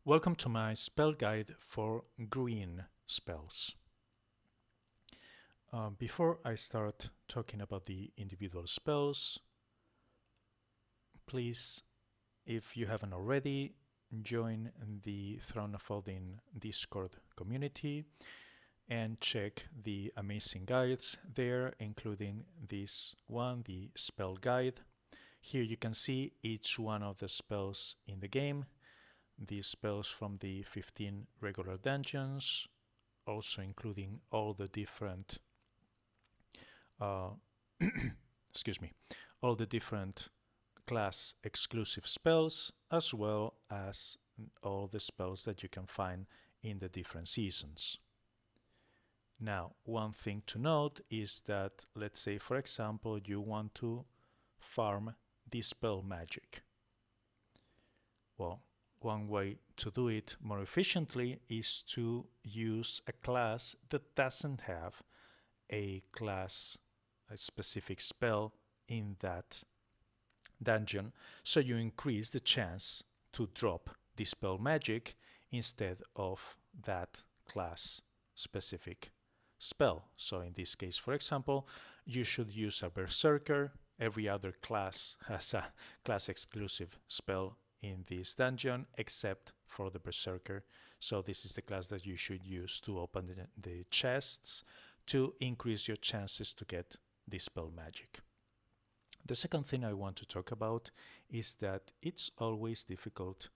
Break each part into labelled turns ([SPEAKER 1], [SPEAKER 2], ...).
[SPEAKER 1] Welcome to my spell guide for green spells. Before I start talking about the individual spells, please, if you haven't already, join the Throne of Odin Discord community and check the amazing guides there, including this one, the spell guide. Here you can see each one of the spells in the game, the spells from the 15 regular dungeons, also including all the different uh, excuse me, all the different class exclusive spells, as well as all the spells that you can find in the different seasons. Now, one thing to note is that, let's say, for example, you want to farm Dispel Magic. Well, one way to do it more efficiently is to use a class that doesn't have a class, a specific spell in that dungeon, so you increase the chance to drop Dispel Magic instead of that class specific spell. So in this case, for example, you should use a Berserker. Every other class has a class exclusive spell in this dungeon except for the Berserker. So this is the class that you should use to open the chests to increase your chances to get Dispel Magic. The second thing I want to talk about is that it's always difficult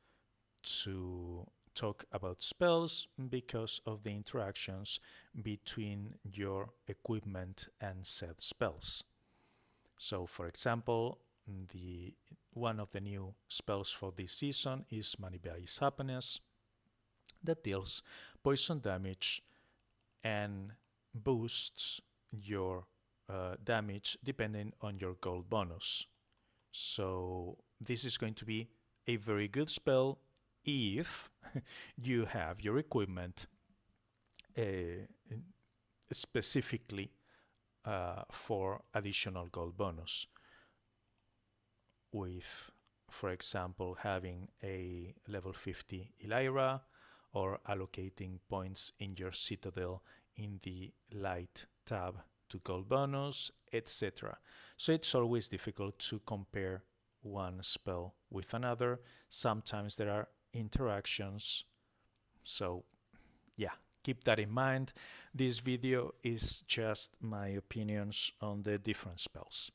[SPEAKER 1] to talk about spells because of the interactions between your equipment and said spells. So, for example, the one of the new spells for this season is Manibay's Happiness that deals poison damage and boosts your damage depending on your gold bonus. So this is going to be a very good spell if you have your equipment uh, specifically for additional gold bonus with, for example, having a level 50 Elira or allocating points in your citadel in the light tab to gold bonus, etc. So it's always difficult to compare one spell with another. Sometimes there are interactions. So yeah, keep that in mind. This video is just my opinions on the different spells.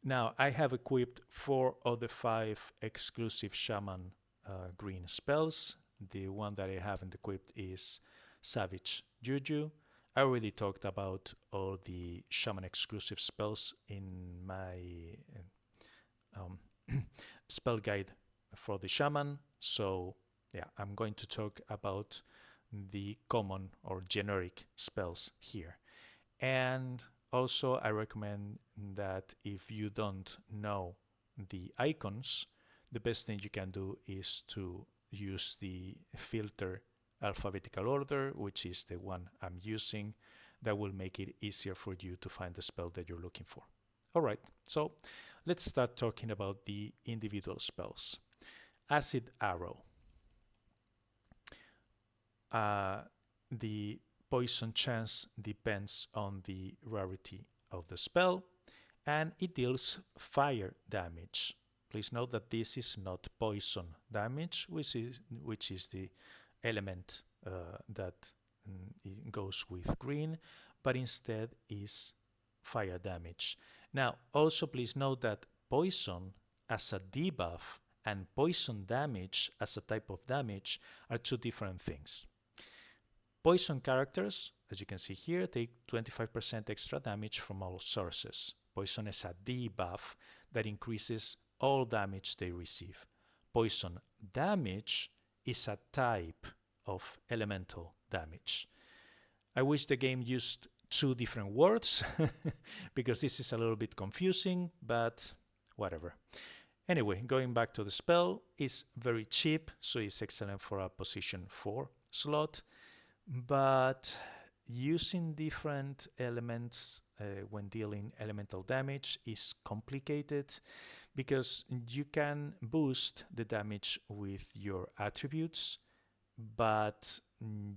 [SPEAKER 1] Now, I have equipped 4 of the 5 exclusive Shaman green spells. The one that I haven't equipped is Savage Juju. I already talked about all the Shaman exclusive spells in my um, spell guide for the Shaman. So, yeah, I'm going to talk about the common or generic spells here. And also, I recommend that if you don't know the icons, the best thing you can do is to use the filter alphabetical order, which is the one I'm using. That will make it easier for you to find the spell that you're looking for. All right, so let's start talking about the individual spells. Acid Arrow. Uh, the poison chance depends on the rarity of the spell, and it deals fire damage. Please note that this is not poison damage, which is the element that goes with green, but instead is fire damage. Now, also please note that poison as a debuff and poison damage as a type of damage are two different things. Poison characters, as you can see here, take 25% extra damage from all sources. Poison is a debuff that increases all damage they receive. Poison damage is a type of elemental damage. I wish the game used two different words because this is a little bit confusing, but whatever. Anyway, going back to the spell, it's very cheap, so it's excellent for a position 4 slot. But using different elements when dealing elemental damage is complicated because you can boost the damage with your attributes, but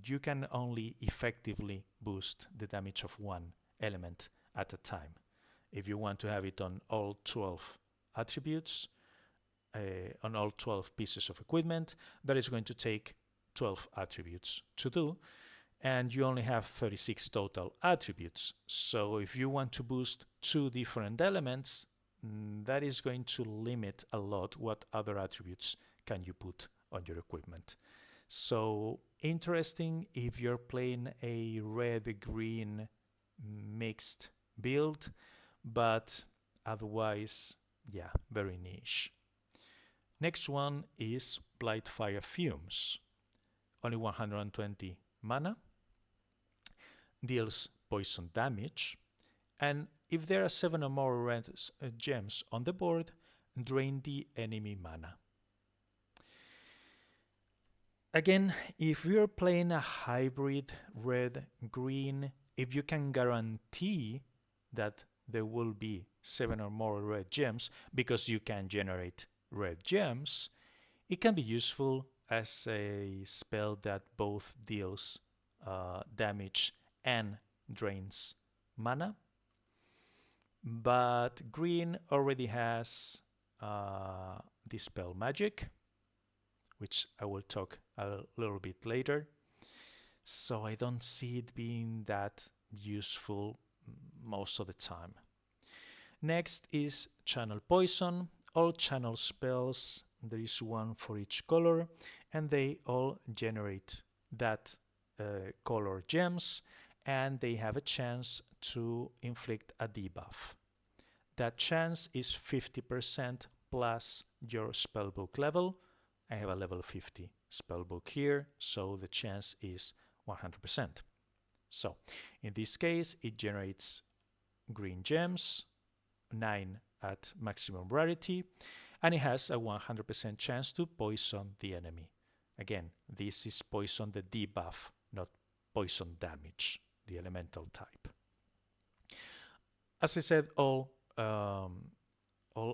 [SPEAKER 1] you can only effectively boost the damage of one element at a time. If you want to have it on all 12 attributes, on all 12 pieces of equipment, that is going to take 12 attributes to do, and you only have 36 total attributes. So if you want to boost two different elements, that is going to limit a lot what other attributes can you put on your equipment. So interesting if you're playing a red-green mixed build, but otherwise, yeah, very niche. Next one is Blightfire Fumes. Only 120 mana, deals poison damage, and if there are 7 or more red gems on the board, drain the enemy mana. Again, if you're playing a hybrid red-green, if you can guarantee that there will be 7 or more red gems because you can generate red gems, it can be useful as a spell that both deals damage and drains mana. But green already has Dispel Magic, which I will talk a little bit later. So I don't see it being that useful most of the time. Next is Channel Poison. All channel spells, there is one for each color, and they all generate that color gems, and they have a chance to inflict a debuff. That chance is 50% plus your spellbook level. I have a level 50 spellbook here, so the chance is 100%. So in this case, it generates green gems, 9 at maximum rarity, and it has a 100% chance to poison the enemy. Again, this is poison the debuff, not poison damage, the elemental type. As I said, all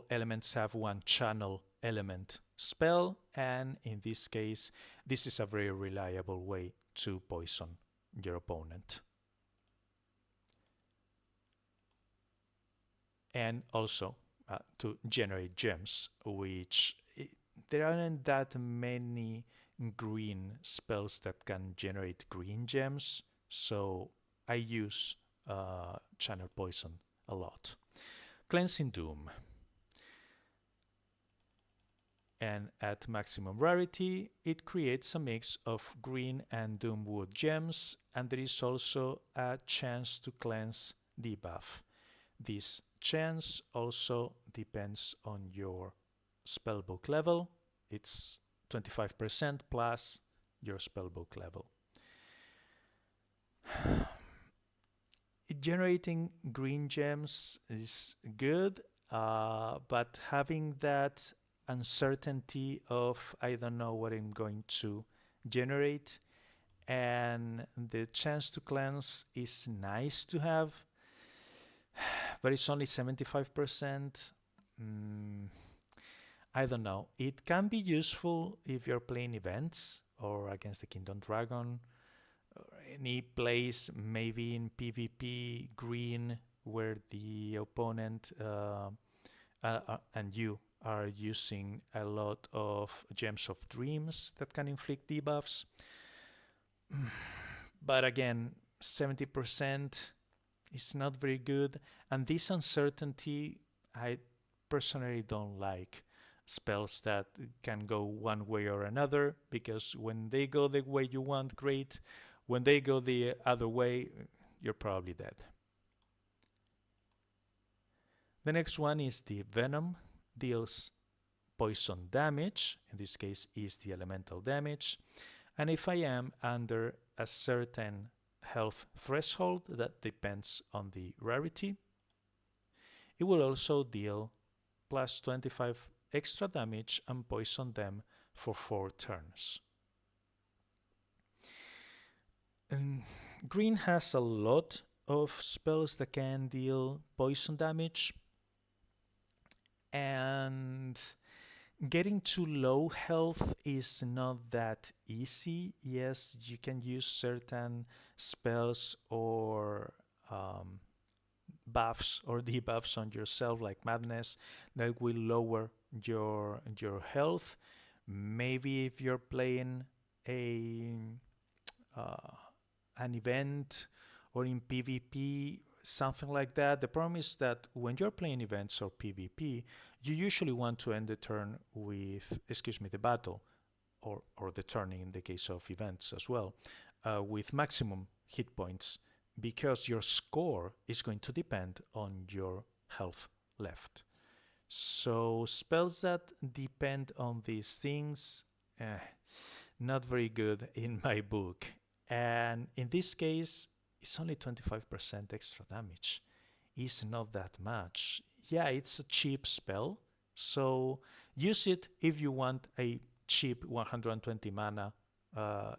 [SPEAKER 1] elements have one channel element spell, and in this case, this is a very reliable way to poison your opponent. And also to generate gems, which there aren't that many green spells that can generate green gems, so I use Channel Poison a lot. Cleansing Doom. And at maximum rarity, it creates a mix of green and Doomwood gems, and there is also a chance to cleanse debuff. This chance also depends on your spellbook level. It's 25% plus your spellbook level. Generating green gems is good, but having that uncertainty of I don't know what I'm going to generate, and the chance to cleanse is nice to have, but it's only 75%. I don't know. It can be useful if you're playing events or against the Kingdom Dragon, or any place, maybe in PvP green, where the opponent and you are using a lot of Gems of Dreams that can inflict debuffs. But again, 70% is not very good, and this uncertainty I personally don't like. Spells that can go one way or another, because when they go the way you want, great. When they go the other way, you're probably dead. The next one is the Venom. Deals poison damage, in this case is the elemental damage, and if I am under a certain health threshold that depends on the rarity, it will also deal plus 25 extra damage and poison them for 4 turns. And green has a lot of spells that can deal poison damage, and Getting to low health is not that easy. Yes, you can use certain spells or um, buffs or debuffs on yourself, like madness, that will lower your health. Maybe if you're playing a uh, an event or in PvP, something like that. The problem is that when you're playing events or PvP, you usually want to end the turn with, excuse me, the battle or the turn in the case of events as well, with maximum hit points because your score is going to depend on your health left. So spells that depend on these things, eh, not very good in my book. And in this case, it's only 25% extra damage. It's not that much. Yeah, it's a cheap spell, so use it if you want a cheap 120 mana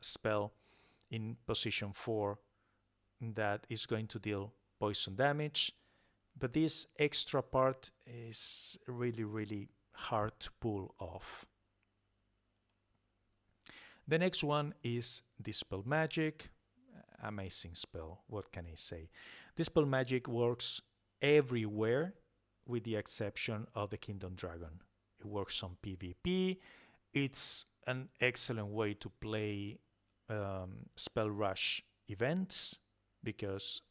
[SPEAKER 1] spell in position 4 that is going to deal poison damage. But this extra part is really, really hard to pull off. The next one is Dispel Magic. Amazing spell, what can I say? Dispel Magic works everywhere with the exception of the Kingdom Dragon. It works on PvP. It's an excellent way to play Spell Rush events because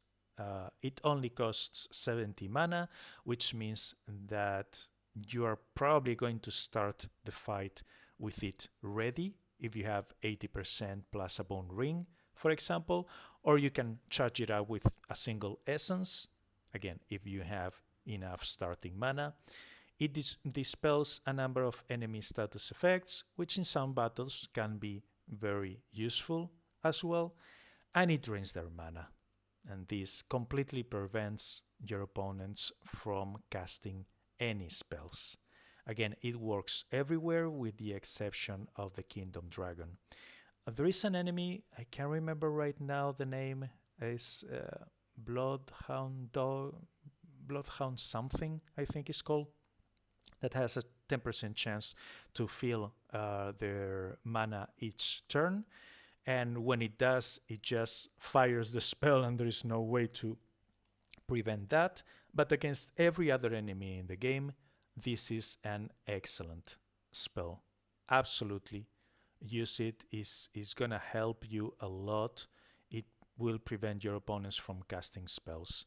[SPEAKER 1] it only costs 70 mana, which means that you are probably going to start the fight with it ready if you have 80% plus a bone ring, for example, or you can charge it out with a single essence, again, if you have enough starting mana. It dispels a number of enemy status effects, which in some battles can be very useful as well, and it drains their mana. And this completely prevents your opponents from casting any spells. Again, it works everywhere with the exception of the Kingdom Dragon. There is an enemy, I can't remember right now the name, is Bloodhound Dog, Bloodhound something, I think it's called, that has a 10% chance to fill their mana each turn. And when it does, it just fires the spell and there is no way to prevent that. But against every other enemy in the game, this is an excellent spell. Absolutely. Use it. Is going to help you a lot. It will prevent your opponents from casting spells.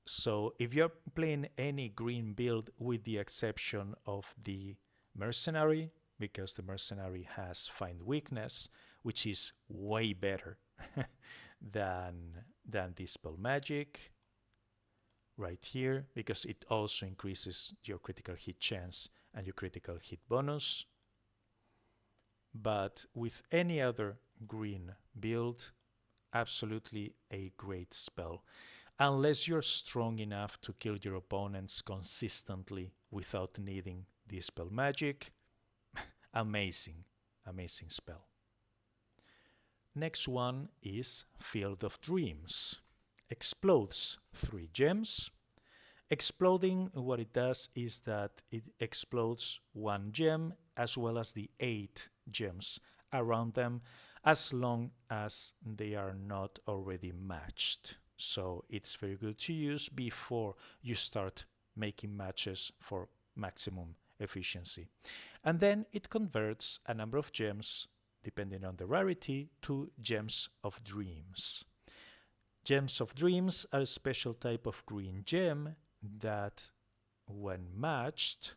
[SPEAKER 1] So if you're playing any green build with the exception of the mercenary, because the mercenary has find weakness, which is way better than Dispel Magic right here, because it also increases your critical hit chance and your critical hit bonus. But with any other green build, absolutely a great spell. Unless you're strong enough to kill your opponents consistently without needing Dispel Magic, amazing, amazing spell. Next one is Field of Dreams. Explodes 3 gems. Exploding, what it does is that it explodes 1 gem as well as the 8 gems around them as long as they are not already matched. So it's very good to use before you start making matches for maximum efficiency. And then it converts a number of gems, depending on the rarity, to Gems of Dreams. Gems of Dreams are a special type of green gem that, when matched,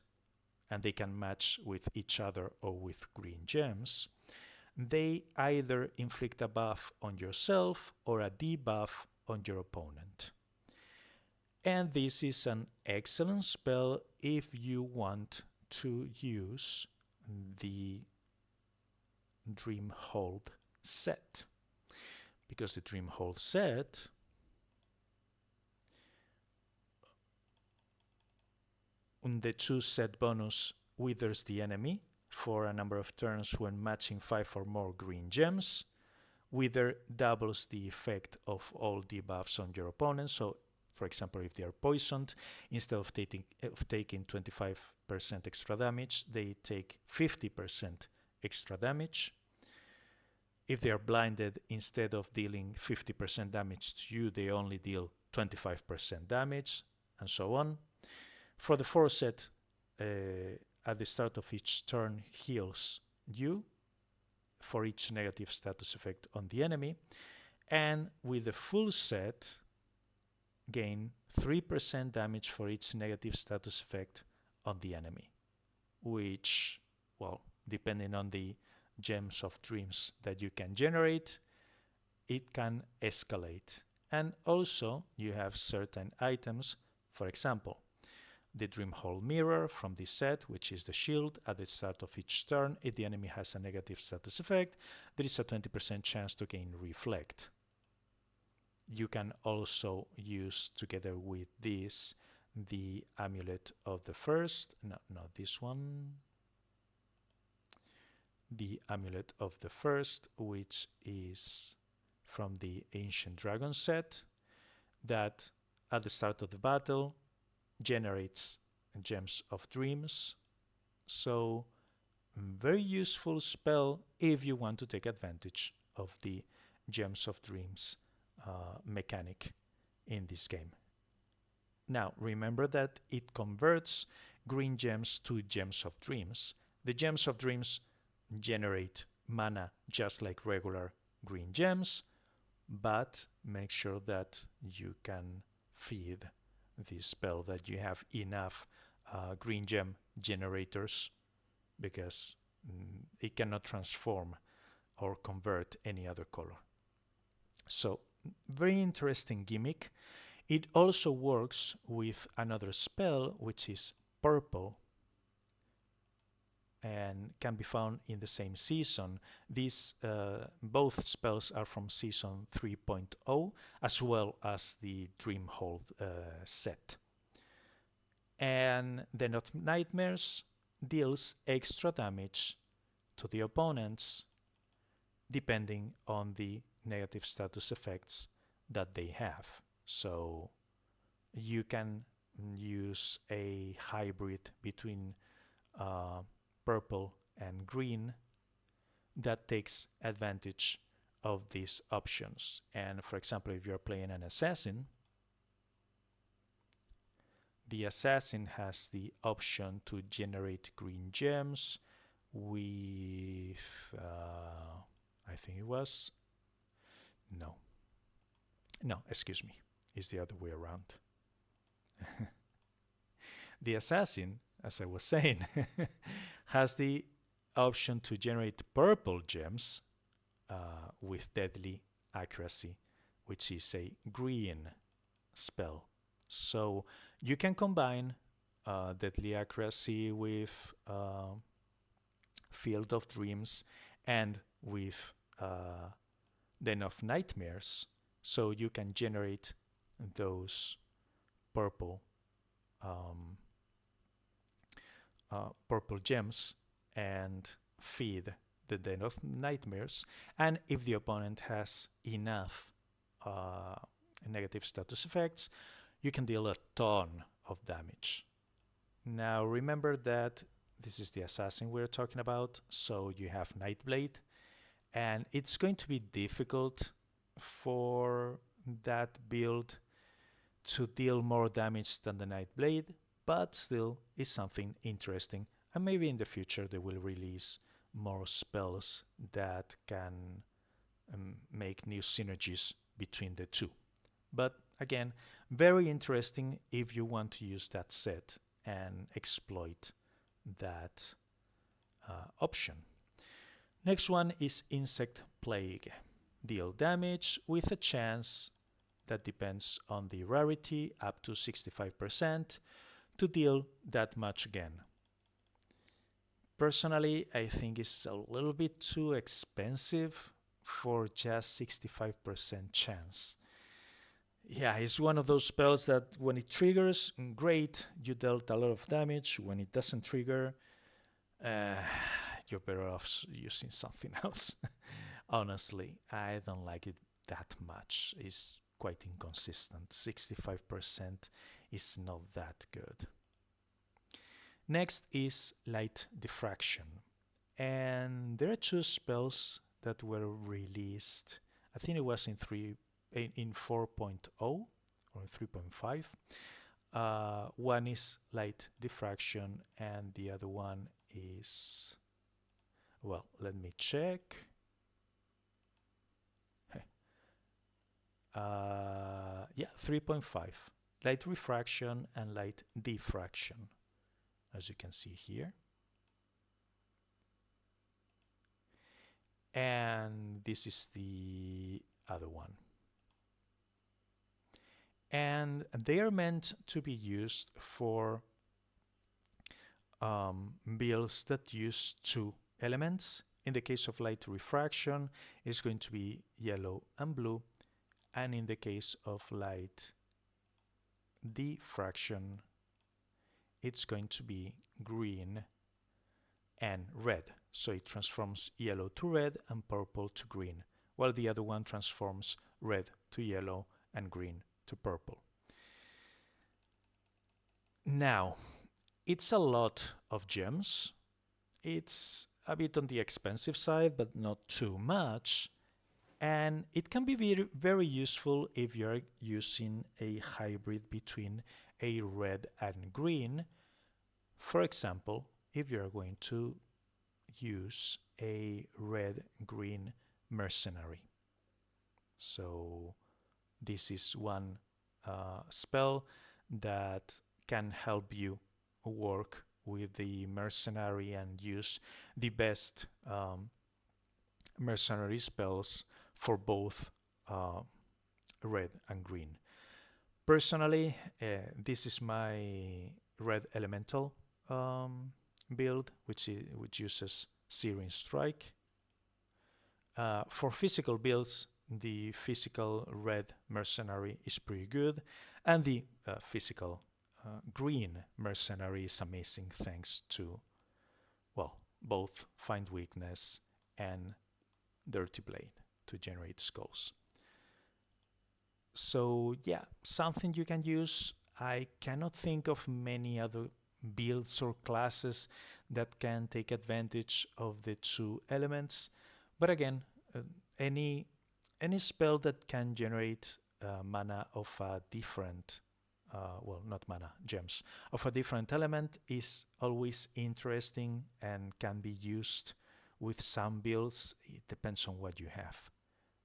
[SPEAKER 1] and they can match with each other or with green gems, they either inflict a buff on yourself or a debuff on your opponent. And this is an excellent spell if you want to use the Dreamhold set. Because the Dreamhold set the 2 set bonus withers the enemy for a number of turns when matching 5 or more green gems. Wither doubles the effect of all debuffs on your opponent, so For example, if they are poisoned, instead of taking 25% extra damage, they take 50% extra damage. If they are blinded, instead of dealing 50% damage to you, they only deal 25% damage, and so on. For the Forset, at the start of each turn, heals you for each negative status effect on the enemy. And with the full set, gain 3% damage for each negative status effect on the enemy, which, well, depending on the gems of dreams that you can generate, it can escalate. And also you have certain items, for example, the Dream Hole Mirror from this set, which is the shield. At the start of each turn, if the enemy has a negative status effect, there is a 20% chance to gain Reflect. You can also use, together with this, the Amulet of the First. No, not this one. The Amulet of the First, which is from the Ancient Dragon set, that at the start of the battle generates Gems of Dreams. So, very useful spell if you want to take advantage of the Gems of Dreams mechanic in this game. Now, remember that it converts green gems to Gems of Dreams. The Gems of Dreams generate mana just like regular green gems, but make sure that you can feed this spell, that you have enough green gem generators, because it cannot transform or convert any other color. So, very interesting gimmick. It also works with another spell, which is purple, and can be found in the same season. These both spells are from season 3.0, as well as the Dreamhold set. And Den of Nightmares deals extra damage to the opponents depending on the negative status effects that they have. So you can use a hybrid between purple and green that takes advantage of these options. And for example, if you're playing an assassin, the assassin has the option to generate green gems with I think it was no, excuse me, it's the other way around. The assassin, as I was saying, has the option to generate purple gems with deadly accuracy, which is a green spell. So you can combine deadly accuracy with Field of Dreams and with Den of Nightmares, so you can generate those purple purple gems and feed the Den of Nightmares. And if the opponent has enough negative status effects, you can deal a ton of damage. Now remember that this is the assassin we're talking about, so you have Nightblade, and it's going to be difficult for that build to deal more damage than the Nightblade, but still is something interesting, and maybe in the future they will release more spells that can make new synergies between the two. But again, very interesting if you want to use that set and exploit that option. Next one is Insect Plague. Deal damage with a chance that depends on the rarity, up to 65%, to deal that much again. Personally, I think it's a little bit too expensive for just 65% chance. Yeah, it's one of those spells that when it triggers, great, you dealt a lot of damage. When it doesn't trigger, you're better off using something else. Honestly, I don't like it that much. It's quite inconsistent. 65% is not that good. Next is light diffraction. And there are two spells that were released. I think it was in 4.0 or 3.5. One is light diffraction and the other one is, well, let me check. Yeah, 3.5. Light refraction and light diffraction, as you can see here. And this is the other one. And they are meant to be used for builds that use two elements. In the case of light refraction, it's going to be yellow and blue. And in the case of light diffraction, it's going to be green and red. So it transforms yellow to red and purple to green, while the other one transforms red to yellow and green to purple. Now, it's a lot of gems. It's a bit on the expensive side, but not too much. And it can be very, very useful if you're using a hybrid between a red and green. For example, if you're going to use a red-green mercenary. So this is one spell that can help you work with the mercenary and use the best mercenary spells for both red and green. Personally, this is my red elemental build, which uses Searing Strike. For physical builds, the physical red mercenary is pretty good, and the physical green mercenary is amazing thanks to, well, both Find Weakness and Dirty Blade to generate skulls. So yeah, something you can use. I cannot think of many other builds or classes that can take advantage of the two elements, but again, any spell that can generate mana of a different well, not mana, gems of a different element is always interesting and can be used with some builds. It depends on what you have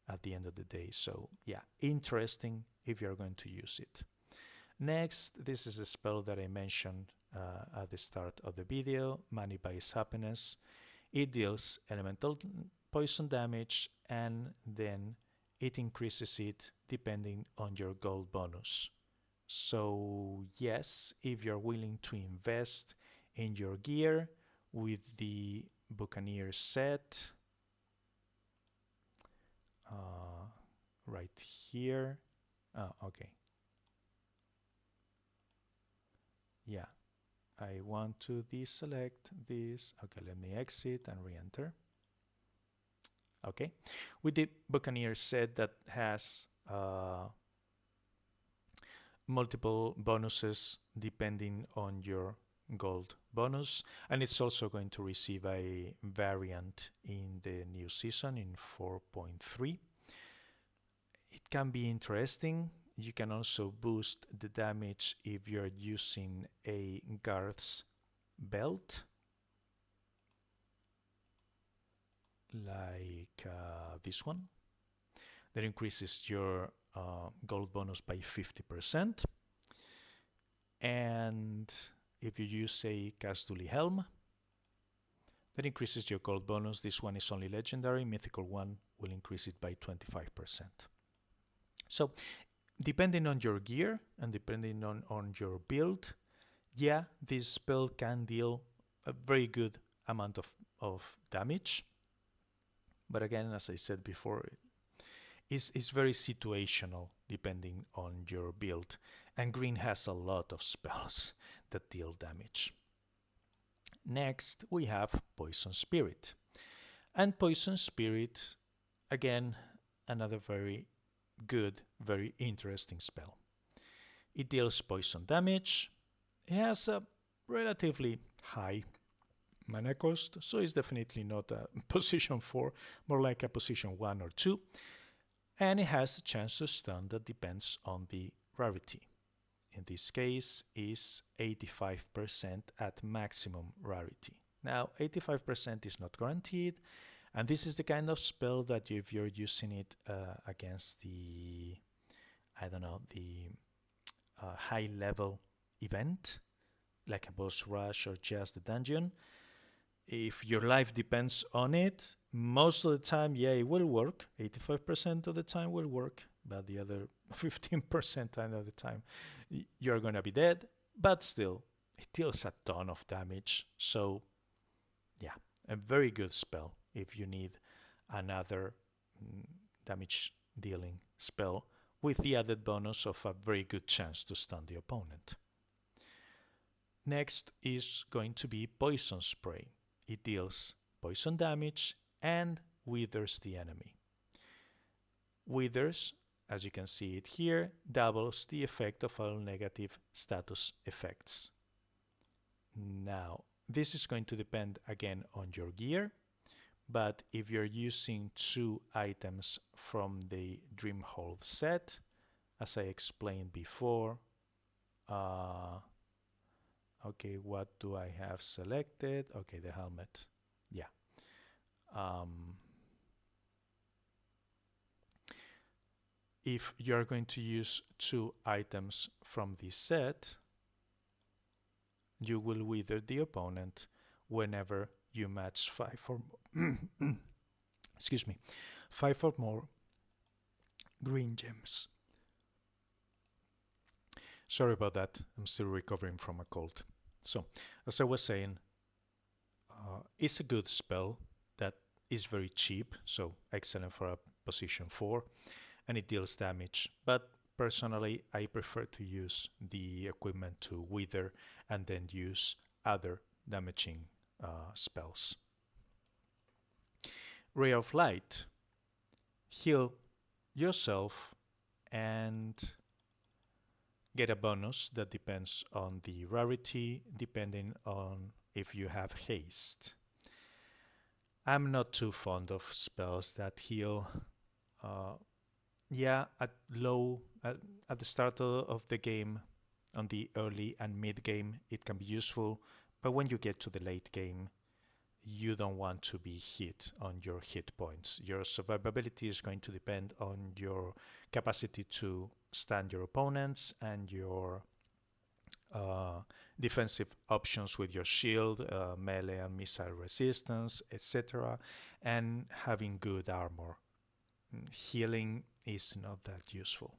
[SPEAKER 1] at the end of the day. So yeah, interesting if you're going to use it. Next, this is a spell that I mentioned at the start of the video, Money Buys Happiness. It deals elemental poison damage and then it increases it depending on your gold bonus. So yes, if you're willing to invest in your gear with the Buccaneer set, right here. Oh, okay. Yeah, I want to deselect this. Okay, let me exit and re-enter. Okay, with the Buccaneer set that has multiple bonuses depending on your gold bonus, and it's also going to receive a variant in the new season in 4.3. It can be interesting. You can also boost the damage if you're using a guard's belt, like this one, that increases your gold bonus by 50%. And if you use a Casduli Helm, that increases your gold bonus. This one is only legendary. Mythical one will increase it by 25%. So depending on your gear and depending on your build, yeah, this spell can deal a very good amount of damage. But again, as I said before, it's very situational depending on your build. And green has a lot of spells that deal damage. Next, we have Poison Spirit. And Poison Spirit, again, another very good, very interesting spell. It deals poison damage. It has a relatively high mana cost, so it's definitely not a position 4, more like a position 1 or 2. And it has a chance to stun that depends on the rarity. In this case is 85% at maximum rarity. Now 85% is not guaranteed, and this is the kind of spell that if you're using it against the, I don't know, the high level event, like a boss rush or just the dungeon, if your life depends on it, most of the time, yeah, it will work. 85% of the time will work, but the other 15% of the time, you're gonna be dead. But still, it deals a ton of damage. So, yeah, a very good spell if you need another damage dealing spell with the added bonus of a very good chance to stun the opponent. Next is going to be Poison Spray. It deals poison damage and withers the enemy. Withers, as you can see it here, doubles the effect of all negative status effects. Now, this is going to depend again on your gear, but if you're using 2 items from the Dreamhold set, as I explained before, okay, what do I have selected? Okay, the helmet. Yeah. If you're going to use 2 items from this set, you will wither the opponent whenever you match 5 or more excuse me, 5 or more green gems. Sorry about that. I'm still recovering from a cold. So, as I was saying, it's a good spell that is very cheap, so excellent for a position 4, and it deals damage. But personally, I prefer to use the equipment to wither and then use other damaging spells. Ray of Light. Heal yourself and get a bonus that depends on the rarity, depending on if you have haste. I'm not too fond of spells that heal. Yeah, at the start of the game, on the early and mid game, it can be useful, but when you get to the late game, you don't want to be hit on your hit points. Your survivability is going to depend on your capacity to stand your opponents and your defensive options with your shield, melee and missile resistance, etc., and having good armor. Healing is not that useful.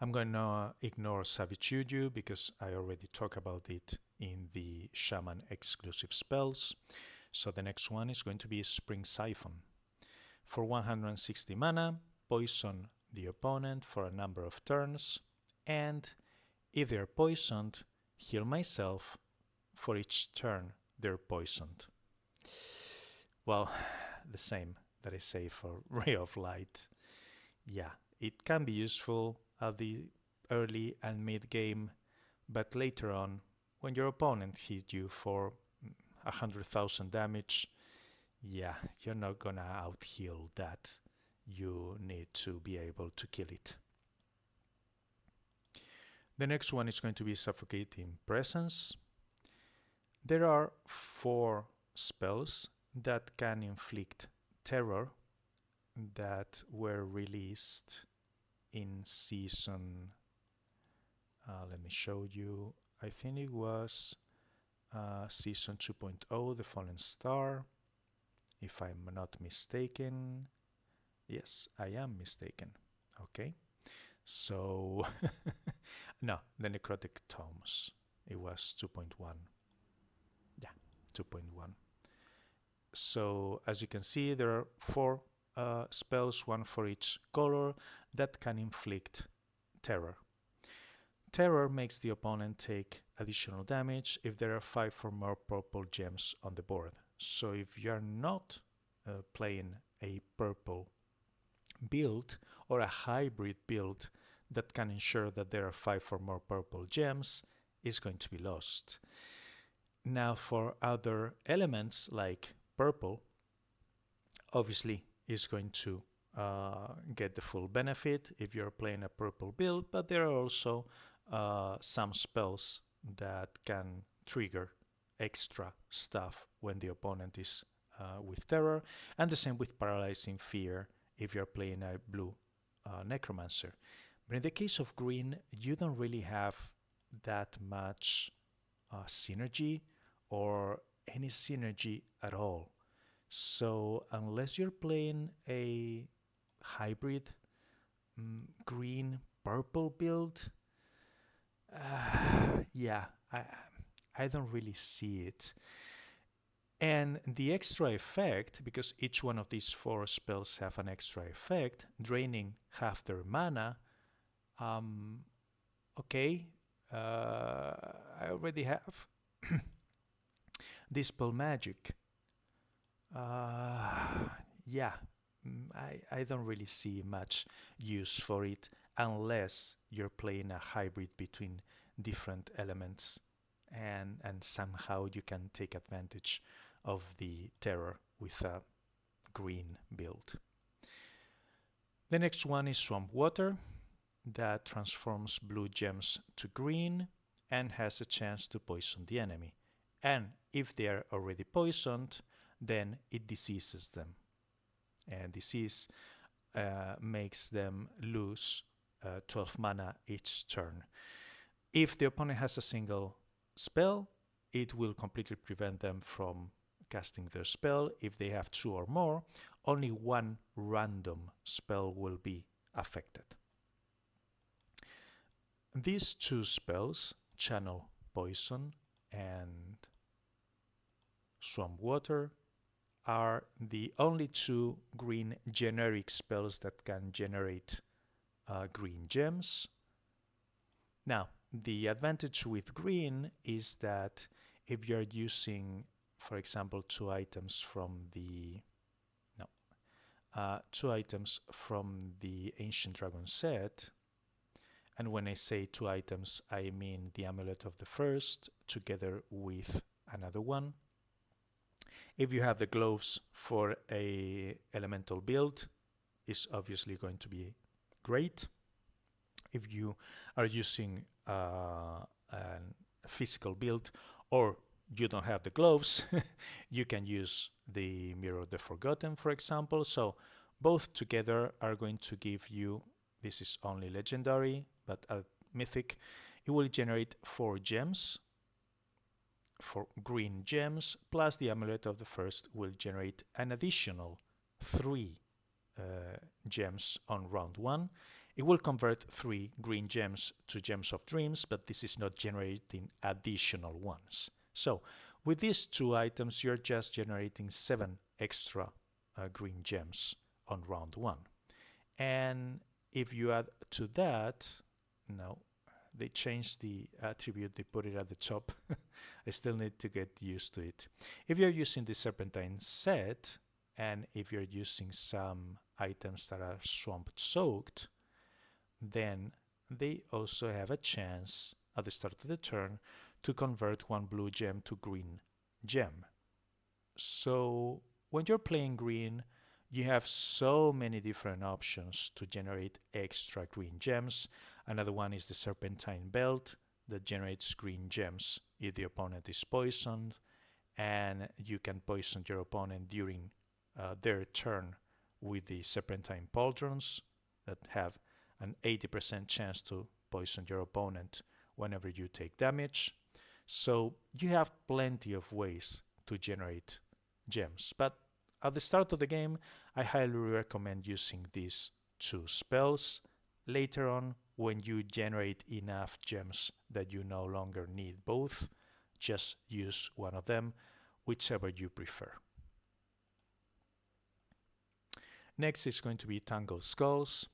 [SPEAKER 1] I'm going to ignore Savage Juju because I already talked about it in the Shaman exclusive spells. So the next one is going to be Spring Siphon. For 160 mana, poison the opponent for a number of turns, and if they're poisoned, heal myself for each turn they're poisoned. Well, the same that I say for Ray of Light. Yeah, it can be useful at the early and mid game, but later on, when your opponent hits you for 100,000 damage, yeah, you're not gonna out heal that. You need to be able to kill it. The next one is going to be Suffocating Presence. There are 4 spells that can inflict terror that were released in season, let me show you, I think it was season 2.0, The Fallen Star, if I'm not mistaken. Yes, I am mistaken. Okay, so no, the Necrotic Tomes, it was 2.1. Yeah, 2.1. So as you can see, there are 4 spells, 1 for each color, that can inflict terror. Terror makes the opponent take additional damage if there are 5 or more purple gems on the board. So if you are not playing a purple build or a hybrid build that can ensure that there are 5 or more purple gems is going to be lost. Now for other elements like purple, obviously is going to get the full benefit if you're playing a purple build, but there are also some spells that can trigger extra stuff when the opponent is with terror, and the same with paralyzing fear if you're playing a blue necromancer. But in the case of green, you don't really have that much synergy or any synergy at all. So unless you're playing a hybrid green purple build, yeah, I don't really see it. And the extra effect, because each one of these 4 spells have an extra effect, draining half their mana. Okay, I already have Dispel Magic. Yeah, I don't really see much use for it unless you're playing a hybrid between different elements and somehow you can take advantage of the terror with a green build. The next one is Swamp Water that transforms blue gems to green and has a chance to poison the enemy. And if they are already poisoned, then it diseases them. And disease makes them lose 12 mana each turn. If the opponent has a single spell, it will completely prevent them from casting their spell. If they have 2 or more, only 1 random spell will be affected. These 2 spells, Channel Poison and Swamp Water, are the only 2 green generic spells that can generate green gems. Now, the advantage with green is that if you're using, for example, 2 items from the 2 items from the Ancient Dragon set, and when I say 2 items, I mean the Amulet of the First together with another one. If you have the gloves for a elemental build, it's obviously going to be great. If you are using a physical build or you don't have the gloves, you can use the Mirror of the Forgotten, for example. So both together are going to give you, this is only legendary, but at mythic, it will generate 4 gems, 4 green gems, plus the Amulet of the First will generate an additional 3 gems on round 1. It will convert 3 green gems to Gems of Dreams, but this is not generating additional ones. So with these 2 items, you're just generating 7 extra green gems on round 1. And if you add to that, no, they changed the attribute, they put it at the top. I still need to get used to it. If you're using the Serpentine set, and if you're using some items that are swamp soaked, then they also have a chance at the start of the turn to convert 1 blue gem to green gem. So when you're playing green, you have so many different options to generate extra green gems. Another one is the Serpentine Belt that generates green gems if the opponent is poisoned, and you can poison your opponent during their turn with the Serpentine Pauldrons that have an 80% chance to poison your opponent whenever you take damage. So you have plenty of ways to generate gems, but at the start of the game, I highly recommend using these 2 spells. Later on, when you generate enough gems that you no longer need both, just use one of them, whichever you prefer. Next is going to be Tangled Skulls.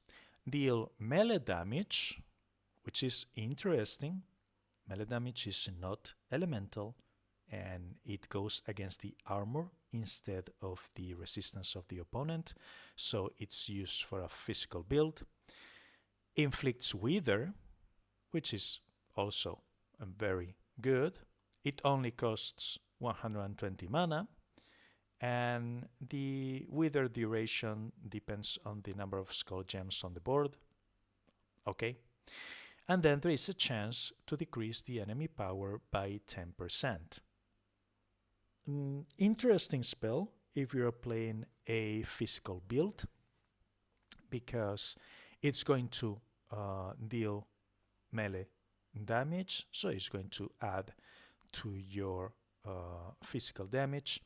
[SPEAKER 1] Deal melee damage, which is interesting. Melee damage is not elemental, and it goes against the armor instead of the resistance of the opponent, so it's used for a physical build. Inflicts Wither, which is also very good. It only costs 120 mana, and the Wither duration depends on the number of skull gems on the board. Okay. And then there is a chance to decrease the enemy power by 10%. Interesting spell if you're playing a physical build, because it's going to deal melee damage, so it's going to add to your physical damage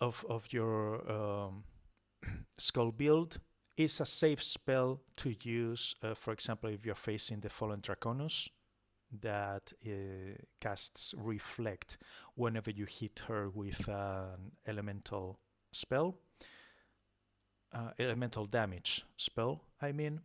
[SPEAKER 1] of your skull build. Is a safe spell to use, for example, if you're facing the Fallen Draconus that casts Reflect whenever you hit her with an elemental spell, elemental damage spell, I mean.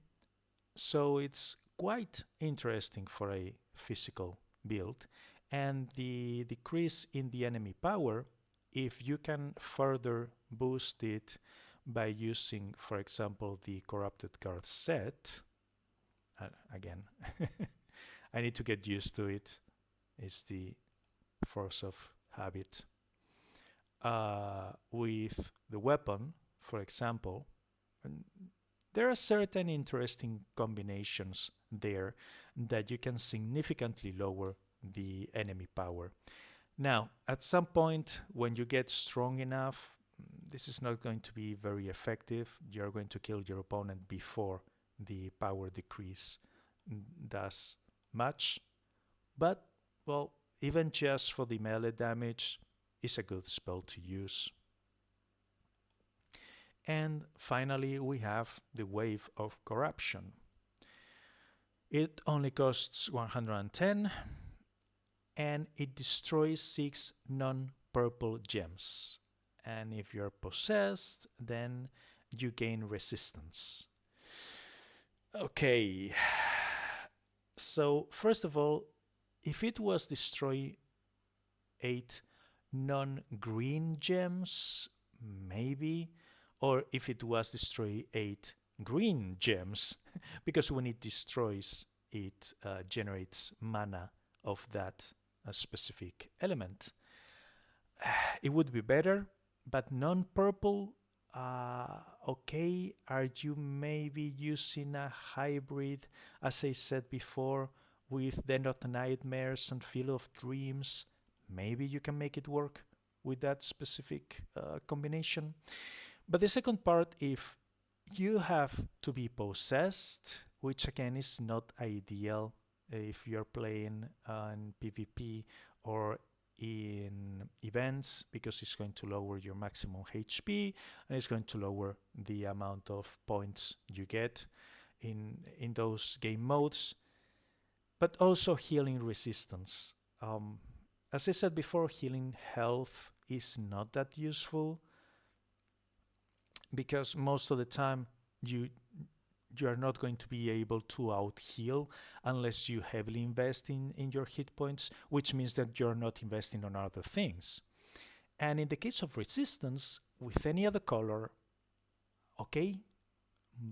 [SPEAKER 1] So it's quite interesting for a physical build. And the decrease in the enemy power, if you can further boost it by using, for example, the Corrupted Guard set, again, I need to get used to it, it's the force of habit. With the weapon, for example, there are certain interesting combinations there that you can significantly lower the enemy power. Now, at some point, when you get strong enough, this is not going to be very effective. You're going to kill your opponent before the power decrease does much. But, well, even just for the melee damage, is a good spell to use. And finally, we have the Wave of Corruption. It only costs 110, and it destroys 6 non-purple gems. And if you're possessed, then you gain resistance. Okay, so first of all, if it was destroy 8 non-green gems, maybe, or if it was destroy 8 green gems, because when it destroys, it generates mana of that specific element. It would be better, but non-purple, okay, are you maybe using a hybrid, as I said before, with Den of Nightmares and Field of Dreams? Maybe you can make it work with that specific combination. But the second part, if you have to be possessed, which again is not ideal if you're playing in PvP or in events, because it's going to lower your maximum HP and it's going to lower the amount of points you get in those game modes, but also healing resistance. As I said before, healing health is not that useful, because most of the time you are not going to be able to out heal unless you heavily invest in your hit points, which means that you're not investing on other things. And in the case of resistance, with any other color, okay,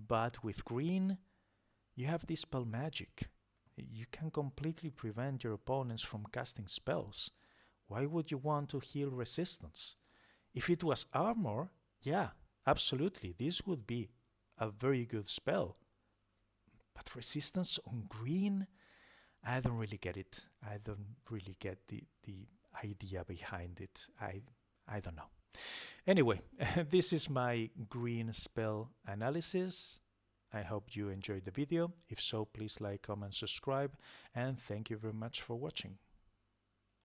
[SPEAKER 1] but with green, you have Dispel Magic. You can completely prevent your opponents from casting spells. Why would you want to heal resistance? If it was armor, yeah, absolutely, this would be a very good spell. But resistance on green, I don't really get it. I don't really get the idea behind it. I don't know. Anyway, this is my green spell analysis. I hope you enjoyed the video. If so, please like, comment, subscribe, and thank you very much for watching.